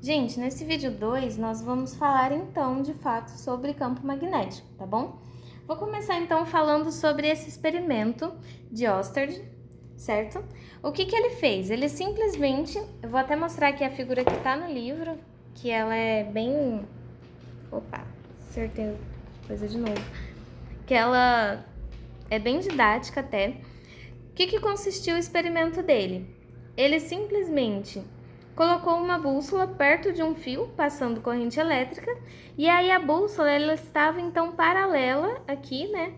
Gente, nesse vídeo 2 nós vamos falar então de fato sobre campo magnético, tá bom? Vou começar então falando sobre esse experimento de Oersted, certo? O que ele fez? Ele simplesmente, eu vou até mostrar aqui a figura que tá no livro, que ela é bem... Opa, acertei coisa de novo. Que ela é bem didática até. O que consistiu o experimento dele? Ele simplesmente colocou uma bússola perto de um fio passando corrente elétrica e aí a bússola ela estava então paralela aqui, né,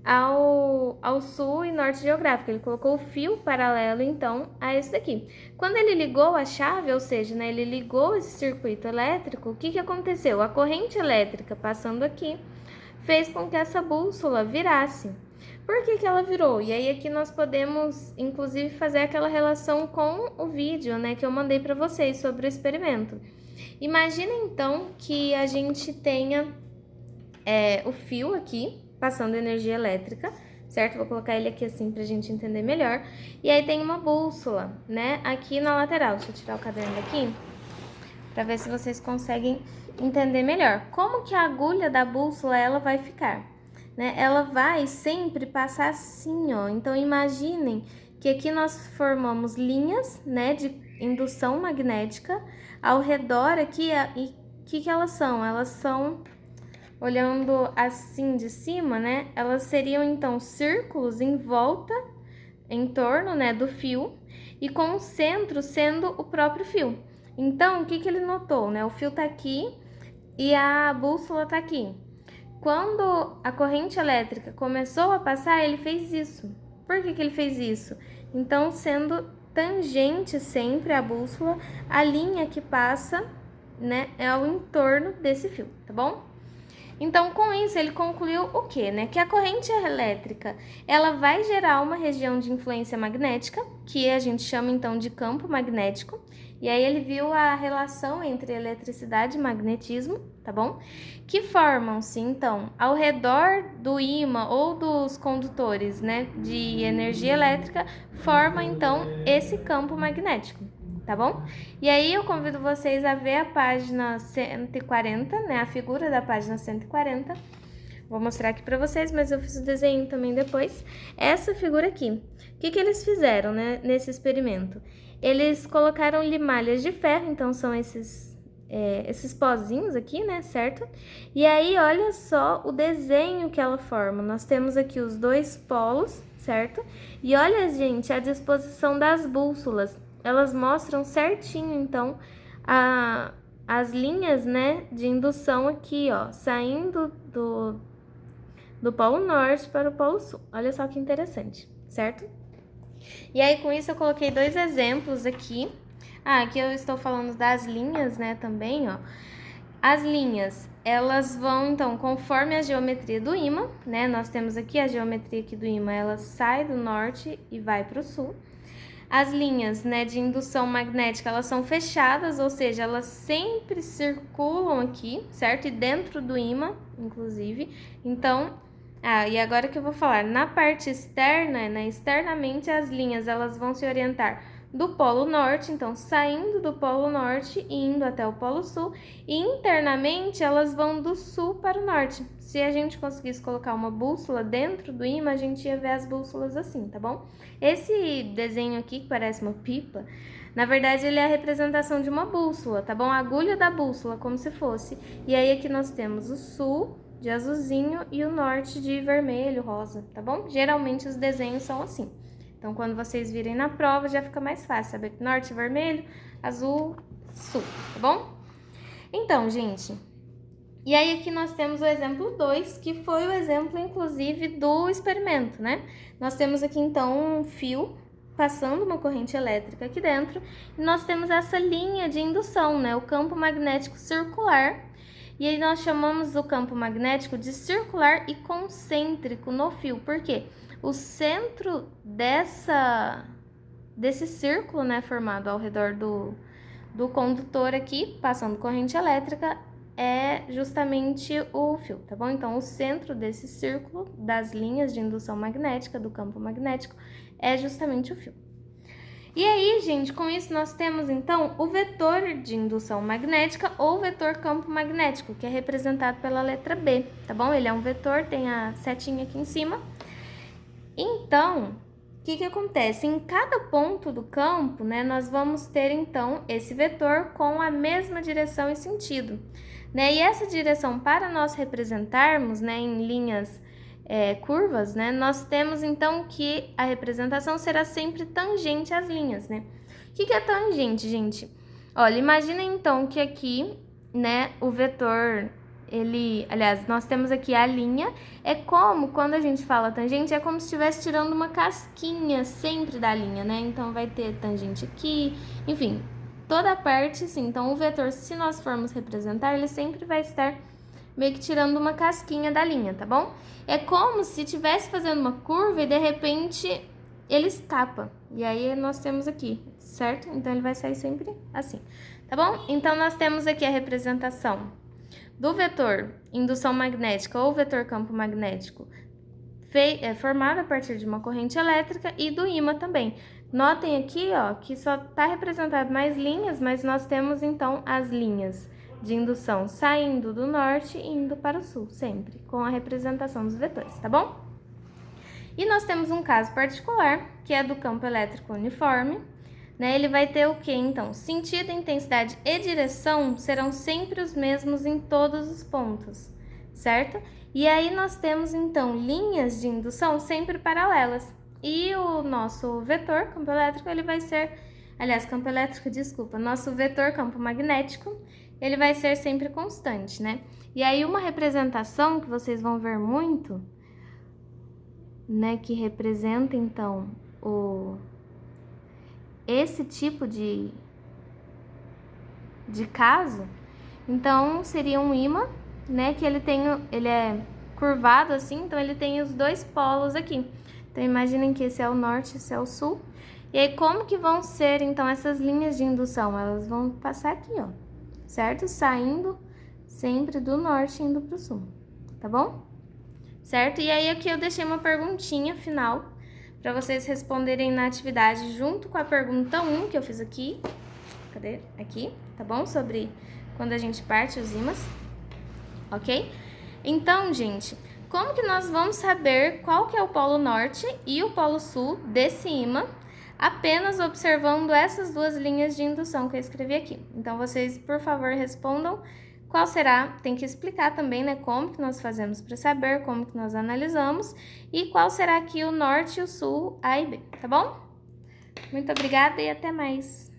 ao sul e norte geográfico. Ele colocou o fio paralelo então a esse daqui. Quando ele ligou a chave, ou seja, né, ele ligou esse circuito elétrico, o que aconteceu? A corrente elétrica passando aqui fez com que essa bússola virasse. Por que ela virou? E aí aqui nós podemos, inclusive, fazer aquela relação com o vídeo, né, que eu mandei para vocês sobre o experimento. Imagina, então, que a gente tenha o fio aqui, passando energia elétrica, certo? Vou colocar ele aqui assim pra gente entender melhor. E aí tem uma bússola, né, aqui na lateral. Deixa eu tirar o caderno daqui, para ver se vocês conseguem entender melhor. Como que a agulha da bússola, ela vai ficar? Né? Ela vai sempre passar assim, ó. Então, imaginem que aqui nós formamos linhas, né, de indução magnética ao redor aqui. E o que elas são? Elas são, olhando assim de cima, né, elas seriam, então, círculos em volta, em torno, né, do fio, e com o centro sendo o próprio fio. Então, o que ele notou, né? O fio tá aqui e a bússola tá aqui. Quando a corrente elétrica começou a passar, ele fez isso. Por que ele fez isso? Então, sendo tangente sempre à bússola, a linha que passa, né, é ao entorno desse fio, tá bom? Então, com isso, ele concluiu o quê, né? Que a corrente elétrica, ela vai gerar uma região de influência magnética, que a gente chama, então, de campo magnético. E aí ele viu a relação entre eletricidade e magnetismo, tá bom? Que formam-se, então, ao redor do ímã ou dos condutores, né, de energia elétrica, forma, então, esse campo magnético, tá bom? E aí eu convido vocês a ver a página 140, né, a figura da página 140. Vou mostrar aqui para vocês, mas eu fiz o desenho também depois. Essa figura aqui. O que eles fizeram, né, nesse experimento? Eles colocaram limalhas de ferro, então são esses pozinhos aqui, né, certo? E aí, olha só o desenho que ela forma. Nós temos aqui os dois polos, certo? E olha, gente, a disposição das bússolas. Elas mostram certinho, então, as linhas, né, de indução aqui, ó, saindo do polo norte para o polo sul. Olha só que interessante, certo? E aí, com isso, eu coloquei dois exemplos aqui. Aqui eu estou falando das linhas, né, também, ó. As linhas, elas vão, então, conforme a geometria do ímã, né? Nós temos aqui a geometria aqui do ímã, ela sai do norte e vai para o sul. As linhas, né, de indução magnética, elas são fechadas, ou seja, elas sempre circulam aqui, certo? E dentro do ímã, inclusive. Então, e agora que eu vou falar, na parte externa, né, externamente as linhas, elas vão se orientar do polo norte, então saindo do polo norte e indo até o polo sul, e internamente elas vão do sul para o norte. Se a gente conseguisse colocar uma bússola dentro do ímã, a gente ia ver as bússolas assim, tá bom? Esse desenho aqui, que parece uma pipa, na verdade ele é a representação de uma bússola, tá bom? A agulha da bússola, como se fosse. E aí aqui nós temos o sul de azulzinho e o norte de vermelho, rosa, tá bom? Geralmente os desenhos são assim. Então, quando vocês virem na prova, já fica mais fácil, saber norte, vermelho, azul, sul, tá bom? Então, gente, e aí aqui nós temos o exemplo 2, que foi o exemplo, inclusive, do experimento, né? Nós temos aqui, então, um fio passando uma corrente elétrica aqui dentro, e nós temos essa linha de indução, né? O campo magnético circular. E aí nós chamamos o campo magnético de circular e concêntrico no fio. Por quê? O centro desse círculo, né, formado ao redor do condutor aqui, passando corrente elétrica, é justamente o fio, tá bom? Então, o centro desse círculo, das linhas de indução magnética, do campo magnético, é justamente o fio. E aí, gente, com isso nós temos então o vetor de indução magnética ou vetor campo magnético, que é representado pela letra B, tá bom? Ele é um vetor, tem a setinha aqui em cima. Então, o que acontece? Em cada ponto do campo, né, nós vamos ter então esse vetor com a mesma direção e sentido, né? E essa direção, para nós representarmos, né, em linhas curvas, né, nós temos então que a representação será sempre tangente às linhas, né? O que é tangente, gente? Olha, imagina então que aqui, né, o vetor, aliás, nós temos aqui a linha, é como, quando a gente fala tangente, é como se estivesse tirando uma casquinha sempre da linha, né? Então, vai ter tangente aqui, enfim, toda a parte, assim. Então, o vetor, se nós formos representar, ele sempre vai estar meio que tirando uma casquinha da linha, tá bom? É como se estivesse fazendo uma curva e, de repente, ele escapa. E aí, nós temos aqui, certo? Então, ele vai sair sempre assim, tá bom? Então, nós temos aqui a representação do vetor indução magnética ou vetor campo magnético formado a partir de uma corrente elétrica e do ímã também. Notem aqui, ó, que só está representado mais linhas, mas nós temos então as linhas de indução saindo do norte e indo para o sul, sempre, com a representação dos vetores, tá bom? E nós temos um caso particular, que é do campo elétrico uniforme, né? Ele vai ter o que, então? Sentido, intensidade e direção serão sempre os mesmos em todos os pontos, certo? E aí nós temos, então, linhas de indução sempre paralelas. E o nosso vetor, campo elétrico, ele vai ser... Aliás, campo elétrico, desculpa. Nosso vetor, campo magnético, ele vai ser sempre constante, né? E aí uma representação que vocês vão ver muito, né? Que representa, então, esse tipo de caso, então seria um ímã, né, que ele é curvado assim, então ele tem os dois polos aqui. Então imaginem que esse é o norte e esse é o sul. E aí como que vão ser então essas linhas de indução? Elas vão passar aqui, ó, certo? Saindo sempre do norte e indo pro sul, tá bom? Certo? E aí aqui eu deixei uma perguntinha final para vocês responderem na atividade junto com a pergunta 1 que eu fiz aqui. Cadê? Aqui, tá bom? Sobre quando a gente parte os ímãs, ok? Então, gente, como que nós vamos saber qual que é o polo norte e o polo sul desse ímã, apenas observando essas duas linhas de indução que eu escrevi aqui? Então, vocês, por favor, respondam qual será, tem que explicar também, né, como que nós fazemos para saber, como que nós analisamos e qual será aqui o norte e o sul, A e B, tá bom? Muito obrigada e até mais!